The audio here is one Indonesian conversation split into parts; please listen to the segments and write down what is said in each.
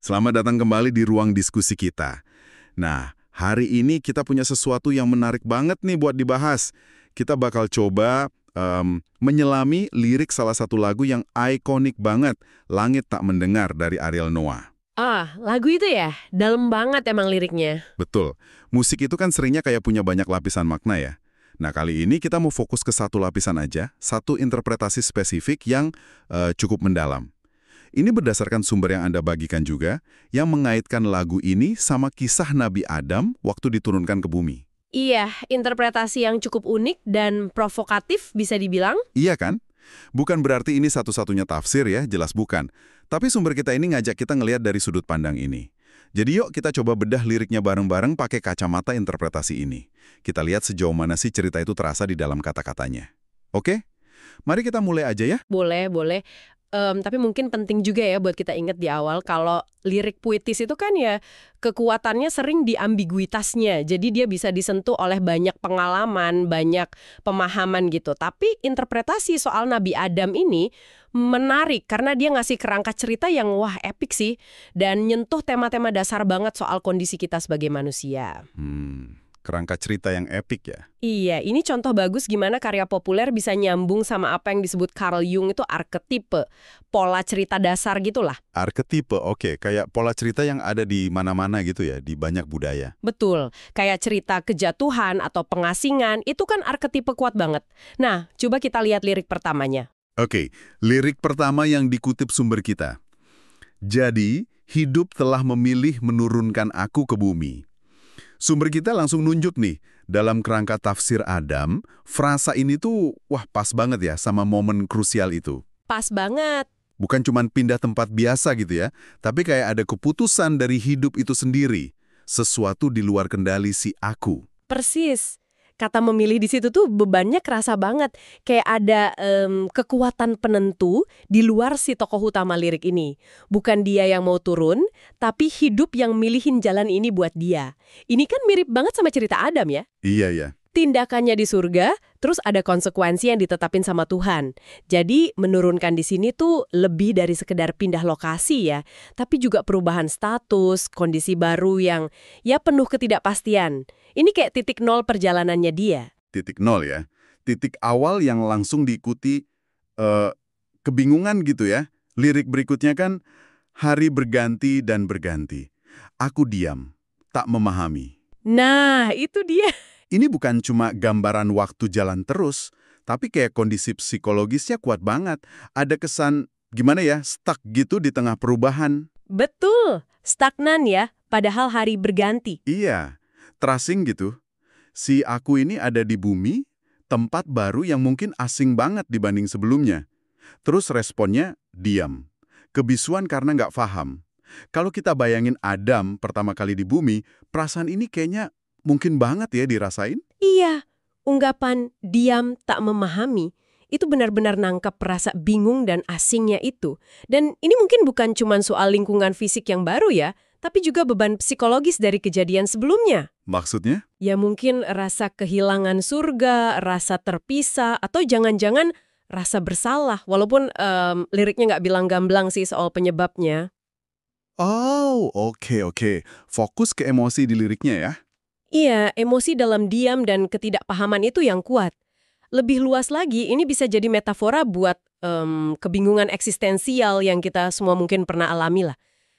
Selamat datang kembali di ruang diskusi kita. Nah, hari ini kita punya sesuatu yang menarik banget nih buat dibahas. Kita bakal coba menyelami lirik salah satu lagu yang ikonik banget, Langit Tak Mendengar dari Ariel Noah. Ah, lagu itu ya? Dalam banget emang liriknya. Betul, musik itu kan seringnya kayak punya banyak lapisan makna ya. Nah, kali ini kita mau fokus ke satu lapisan aja, satu interpretasi spesifik yang cukup mendalam. Ini berdasarkan sumber yang Anda bagikan juga, yang mengaitkan lagu ini sama kisah Nabi Adam waktu diturunkan ke bumi. Iya, interpretasi yang cukup unik dan provokatif bisa dibilang. Iya kan? Bukan berarti ini satu-satunya tafsir ya, jelas bukan. Tapi sumber kita ini ngajak kita ngelihat dari sudut pandang ini. Jadi yuk kita coba bedah liriknya bareng-bareng pakai kacamata interpretasi ini. Kita lihat sejauh mana sih cerita itu terasa di dalam kata-katanya. Oke? Mari kita mulai aja ya. Boleh, boleh. Tapi mungkin penting juga ya buat kita ingat di awal kalau lirik puitis itu kan ya kekuatannya sering di ambiguitasnya. Jadi dia bisa disentuh oleh banyak pengalaman, banyak pemahaman gitu. Tapi interpretasi soal Nabi Adam ini menarik karena dia ngasih kerangka cerita yang wah epik sih. Dan nyentuh tema-tema dasar banget soal kondisi kita sebagai manusia. Kerangka cerita yang epik ya. Iya, ini contoh bagus gimana karya populer bisa nyambung sama apa yang disebut Carl Jung itu arketipe, pola cerita dasar gitulah. Arketipe, oke. Kayak pola cerita yang ada di mana-mana gitu ya, di banyak budaya. Betul, kayak cerita kejatuhan atau pengasingan, itu kan arketipe kuat banget. Nah, coba kita lihat lirik pertamanya. Oke, lirik pertama yang dikutip sumber kita. Jadi, hidup telah memilih menurunkan aku ke bumi. Sumber kita langsung nunjuk nih, dalam kerangka tafsir Adam, frasa ini tuh, wah pas banget ya sama momen krusial itu. Pas banget. Bukan cuma pindah tempat biasa gitu ya, tapi kayak ada keputusan dari hidup itu sendiri. Sesuatu di luar kendali si aku. Persis. Kata memilih di situ tuh bebannya kerasa banget. Kayak ada kekuatan penentu di luar si tokoh utama lirik ini. Bukan dia yang mau turun, tapi hidup yang milihin jalan ini buat dia. Ini kan mirip banget sama cerita Adam ya. Iya, ya. Tindakannya di surga, terus ada konsekuensi yang ditetapin sama Tuhan. Jadi menurunkan di sini tuh lebih dari sekedar pindah lokasi ya, tapi juga perubahan status, kondisi baru yang ya penuh ketidakpastian. Ini kayak titik nol perjalanannya dia. Titik nol ya. Titik awal yang langsung diikuti kebingungan gitu ya. Lirik berikutnya kan, hari berganti dan berganti. Aku diam, tak memahami. Nah, itu dia. Ini bukan cuma gambaran waktu jalan terus, tapi kayak kondisi psikologisnya kuat banget. Ada kesan, gimana ya, stuck gitu di tengah perubahan. Betul, stagnan ya, padahal hari berganti. Iya, terasing gitu. Si aku ini ada di bumi, tempat baru yang mungkin asing banget dibanding sebelumnya. Terus responnya, diam. Kebisuan karena nggak paham. Kalau kita bayangin Adam pertama kali di bumi, perasaan ini kayaknya mungkin banget ya dirasain. Iya, unggapan diam tak memahami itu benar-benar nangkep rasa bingung dan asingnya itu. Dan ini mungkin bukan cuma soal lingkungan fisik yang baru ya, tapi juga beban psikologis dari kejadian sebelumnya. Maksudnya? Ya mungkin rasa kehilangan surga, rasa terpisah, atau jangan-jangan rasa bersalah. Walaupun liriknya nggak bilang gamblang sih soal penyebabnya. Oh, oke. Fokus ke emosi di liriknya ya. Iya, emosi dalam diam dan ketidakpahaman itu yang kuat. Lebih luas lagi, ini bisa jadi metafora buat kebingungan eksistensial yang kita semua mungkin pernah alami lah.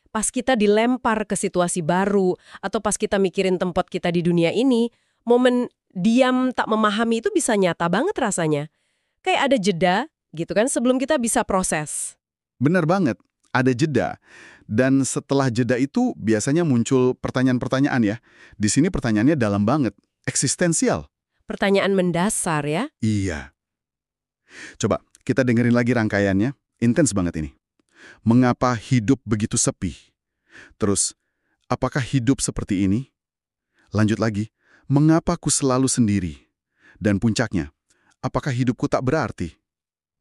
Pas kita dilempar ke situasi baru, atau pas kita mikirin tempat kita di dunia ini, momen diam tak memahami itu bisa nyata banget rasanya. Kayak ada jeda, gitu kan, sebelum kita bisa proses. Benar banget, ada jeda. Dan setelah jeda itu biasanya muncul pertanyaan-pertanyaan ya. Di sini pertanyaannya dalam banget, eksistensial. Pertanyaan mendasar ya. Iya. Coba kita dengerin lagi rangkaiannya, intens banget ini. Mengapa hidup begitu sepi? Terus, apakah hidup seperti ini? Lanjut lagi, mengapa ku selalu sendiri? Dan puncaknya, apakah hidupku tak berarti?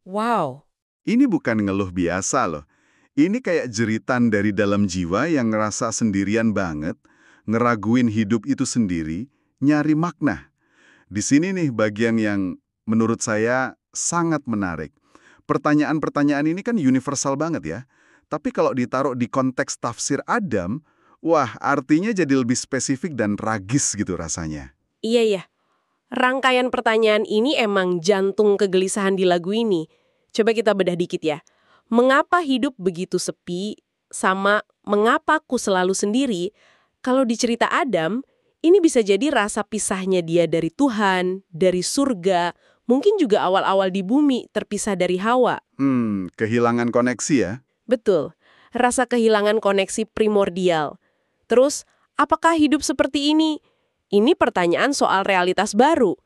Wow. Ini bukan ngeluh biasa loh. Ini kayak jeritan dari dalam jiwa yang ngerasa sendirian banget, ngeraguin hidup itu sendiri, nyari makna. Di sini nih bagian yang menurut saya sangat menarik. Pertanyaan-pertanyaan ini kan universal banget ya. Tapi kalau ditaruh di konteks tafsir Adam, wah artinya jadi lebih spesifik dan tragis gitu rasanya. Iya ya, rangkaian pertanyaan ini emang jantung kegelisahan di lagu ini. Coba kita bedah dikit ya. Mengapa hidup begitu sepi, sama mengapa ku selalu sendiri? Kalau di cerita Adam, ini bisa jadi rasa pisahnya dia dari Tuhan, dari surga, mungkin juga awal-awal di bumi terpisah dari Hawa. Kehilangan koneksi ya? Betul, rasa kehilangan koneksi primordial. Terus, apakah hidup seperti ini? Ini pertanyaan soal realitas baru.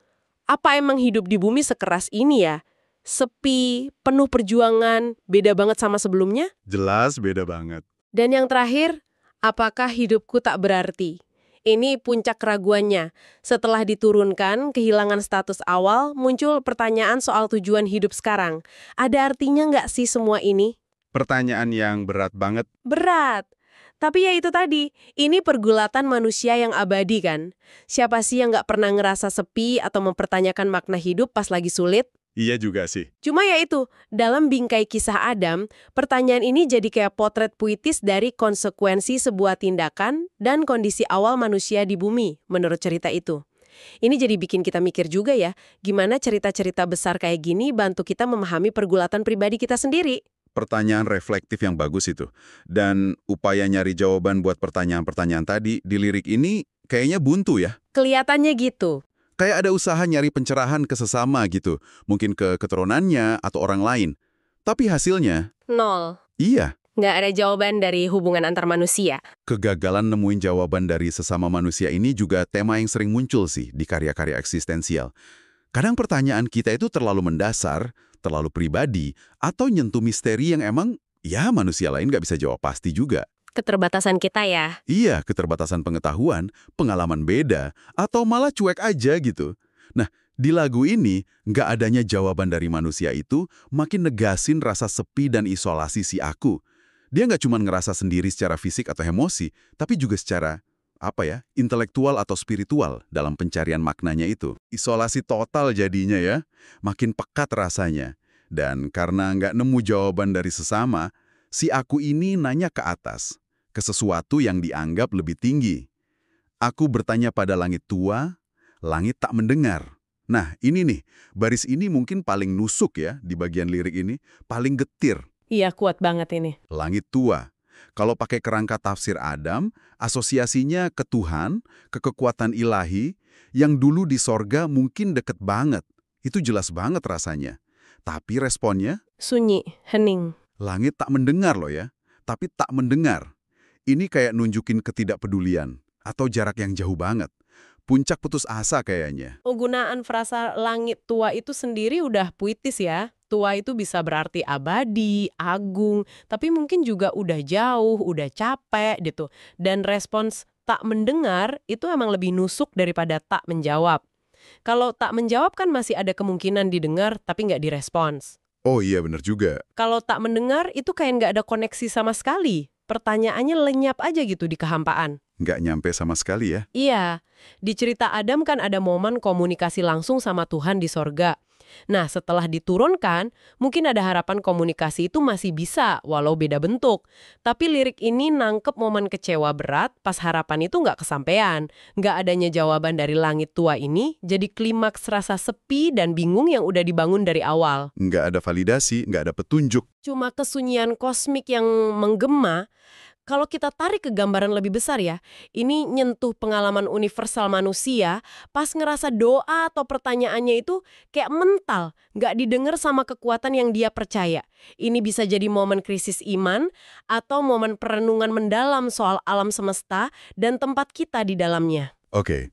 Apa emang hidup di bumi sekeras ini ya? Sepi, penuh perjuangan, beda banget sama sebelumnya? Jelas beda banget. Dan yang terakhir, apakah hidupku tak berarti? Ini puncak keraguannya. Setelah diturunkan, kehilangan status awal, muncul pertanyaan soal tujuan hidup sekarang. Ada artinya nggak sih semua ini? Pertanyaan yang berat banget. Berat. Tapi ya itu tadi, ini pergulatan manusia yang abadi kan? Siapa sih yang nggak pernah ngerasa sepi atau mempertanyakan makna hidup pas lagi sulit? Iya juga sih. Cuma ya itu, dalam bingkai kisah Adam, pertanyaan ini jadi kayak potret puitis dari konsekuensi sebuah tindakan dan kondisi awal manusia di bumi, menurut cerita itu. Ini jadi bikin kita mikir juga ya, gimana cerita-cerita besar kayak gini bantu kita memahami pergulatan pribadi kita sendiri. Pertanyaan reflektif yang bagus itu. Dan upaya nyari jawaban buat pertanyaan-pertanyaan tadi di lirik ini kayaknya buntu ya. Kelihatannya gitu. Kayak ada usaha nyari pencerahan ke sesama gitu. Mungkin ke keturunannya atau orang lain. Tapi hasilnya, Nol. iya. Nggak ada jawaban dari hubungan antar manusia. Kegagalan nemuin jawaban dari sesama manusia ini juga tema yang sering muncul sih di karya-karya eksistensial. Kadang pertanyaan kita itu terlalu mendasar, terlalu pribadi, atau nyentuh misteri yang emang, ya manusia lain nggak bisa jawab pasti juga. Keterbatasan kita ya. Iya, keterbatasan pengetahuan, pengalaman beda, atau malah cuek aja gitu. Nah, di lagu ini, nggak adanya jawaban dari manusia itu makin negasin rasa sepi dan isolasi si aku. Dia nggak cuma ngerasa sendiri secara fisik atau emosi, tapi juga secara, intelektual atau spiritual dalam pencarian maknanya itu. Isolasi total jadinya ya, makin pekat rasanya. Dan karena nggak nemu jawaban dari sesama, si aku ini nanya ke atas, ke sesuatu yang dianggap lebih tinggi. Aku bertanya pada langit tua, langit tak mendengar. Nah, ini nih, baris ini mungkin paling nusuk ya di bagian lirik ini, paling getir. Iya, kuat banget ini. Langit tua. Kalau pakai kerangka tafsir Adam, asosiasinya ke Tuhan, ke kekuatan ilahi, yang dulu di sorga mungkin deket banget. Itu jelas banget rasanya. Tapi responnya, Sunyi, hening. langit tak mendengar loh ya, tapi tak mendengar. Ini kayak nunjukin ketidakpedulian, atau jarak yang jauh banget. Puncak putus asa kayaknya. Penggunaan frasa langit tua itu sendiri udah puitis ya. Tua itu bisa berarti abadi, agung, tapi mungkin juga udah jauh, udah capek gitu. Dan respons tak mendengar itu emang lebih nusuk daripada tak menjawab. Kalau tak menjawab kan masih ada kemungkinan didengar tapi nggak direspons. Oh iya bener juga. Kalau tak mendengar itu kayak nggak ada koneksi sama sekali. Pertanyaannya lenyap aja gitu di kehampaan. Nggak nyampe sama sekali ya. Iya, di cerita Adam kan ada momen komunikasi langsung sama Tuhan di sorga. Nah, setelah diturunkan, mungkin ada harapan komunikasi itu masih bisa, walau beda bentuk. Tapi lirik ini nangkep momen kecewa berat pas harapan itu nggak kesampean. Nggak adanya jawaban dari langit tua ini, jadi klimaks rasa sepi dan bingung yang udah dibangun dari awal. Nggak ada validasi, nggak ada petunjuk. Cuma kesunyian kosmik yang menggema. Kalau kita tarik ke gambaran lebih besar ya, ini nyentuh pengalaman universal manusia, pas ngerasa doa atau pertanyaannya itu kayak mental, nggak didengar sama kekuatan yang dia percaya. Ini bisa jadi momen krisis iman, atau momen perenungan mendalam soal alam semesta dan tempat kita di dalamnya. Oke,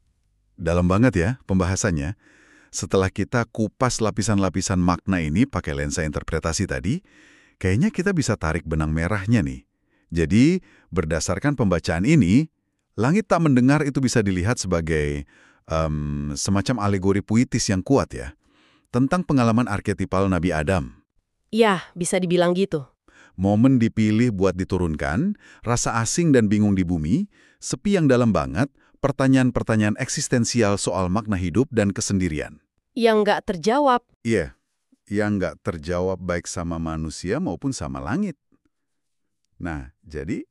dalam banget ya pembahasannya. Setelah kita kupas lapisan-lapisan makna ini pakai lensa interpretasi tadi, kayaknya kita bisa tarik benang merahnya nih. Jadi, berdasarkan pembacaan ini, langit tak mendengar itu bisa dilihat sebagai semacam alegori puitis yang kuat ya, tentang pengalaman arketipal Nabi Adam. Ya, bisa dibilang gitu. Momen dipilih buat diturunkan, rasa asing dan bingung di bumi, sepi yang dalam banget, pertanyaan-pertanyaan eksistensial soal makna hidup dan kesendirian. Yang nggak terjawab. Iya, yang nggak terjawab baik sama manusia maupun sama langit. Nah, jadi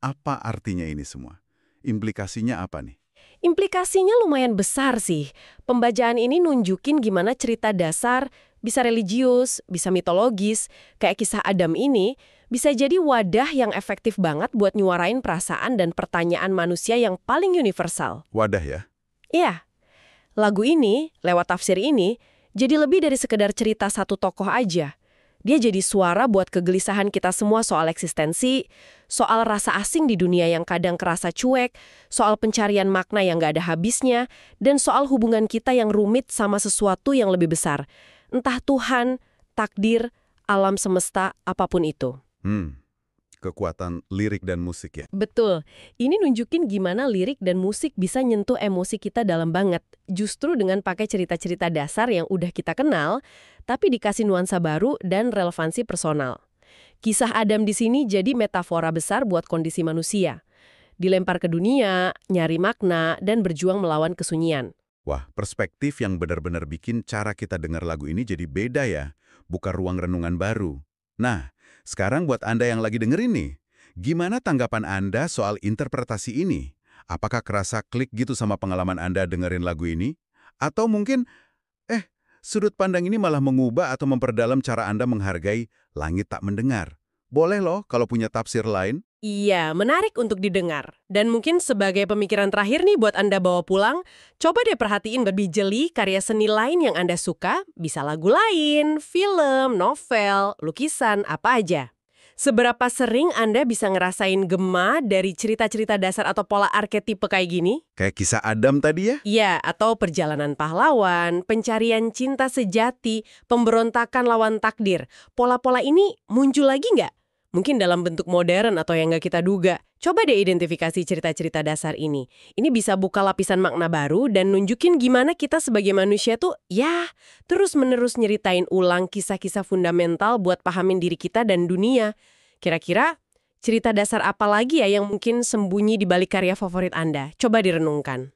apa artinya ini semua? Implikasinya apa nih? Implikasinya lumayan besar sih. Pembacaan ini nunjukin gimana cerita dasar, bisa religius, bisa mitologis, kayak kisah Adam ini, bisa jadi wadah yang efektif banget buat nyuarain perasaan dan pertanyaan manusia yang paling universal. Wadah ya? Iya, lagu ini, lewat tafsir ini, jadi lebih dari sekedar cerita satu tokoh aja. Dia jadi suara buat kegelisahan kita semua soal eksistensi, soal rasa asing di dunia yang kadang kerasa cuek, soal pencarian makna yang gak ada habisnya, dan soal hubungan kita yang rumit sama sesuatu yang lebih besar. Entah Tuhan, takdir, alam semesta, apapun itu. Kekuatan lirik dan musik ya? Betul. Ini nunjukin gimana lirik dan musik bisa nyentuh emosi kita dalam banget. Justru dengan pakai cerita-cerita dasar yang udah kita kenal, tapi dikasih nuansa baru dan relevansi personal. Kisah Adam di sini jadi metafora besar buat kondisi manusia. Dilempar ke dunia, nyari makna, dan berjuang melawan kesunyian. Wah, perspektif yang benar-benar bikin cara kita dengar lagu ini jadi beda ya. Bukan ruang renungan baru. Nah, sekarang buat Anda yang lagi dengerin nih, gimana tanggapan Anda soal interpretasi ini? Apakah kerasa klik gitu sama pengalaman Anda dengerin lagu ini? Atau mungkin, sudut pandang ini malah mengubah atau memperdalam cara Anda menghargai langit tak mendengar? Boleh loh kalau punya tafsir lain. Iya, menarik untuk didengar. Dan mungkin sebagai pemikiran terakhir nih buat Anda bawa pulang, coba deh perhatiin lebih jeli karya seni lain yang Anda suka, bisa lagu lain, film, novel, lukisan, apa aja. Seberapa sering Anda bisa ngerasain gema dari cerita-cerita dasar atau pola arketipe kayak gini? Kayak kisah Adam tadi ya? Iya, atau perjalanan pahlawan, pencarian cinta sejati, pemberontakan lawan takdir. Pola-pola ini muncul lagi nggak? Mungkin dalam bentuk modern atau yang nggak kita duga. Coba deh identifikasi cerita-cerita dasar ini. Ini bisa buka lapisan makna baru dan nunjukin gimana kita sebagai manusia tuh, terus-menerus nyeritain ulang kisah-kisah fundamental buat pahamin diri kita dan dunia. Kira-kira cerita dasar apa lagi ya yang mungkin sembunyi di balik karya favorit Anda? Coba direnungkan.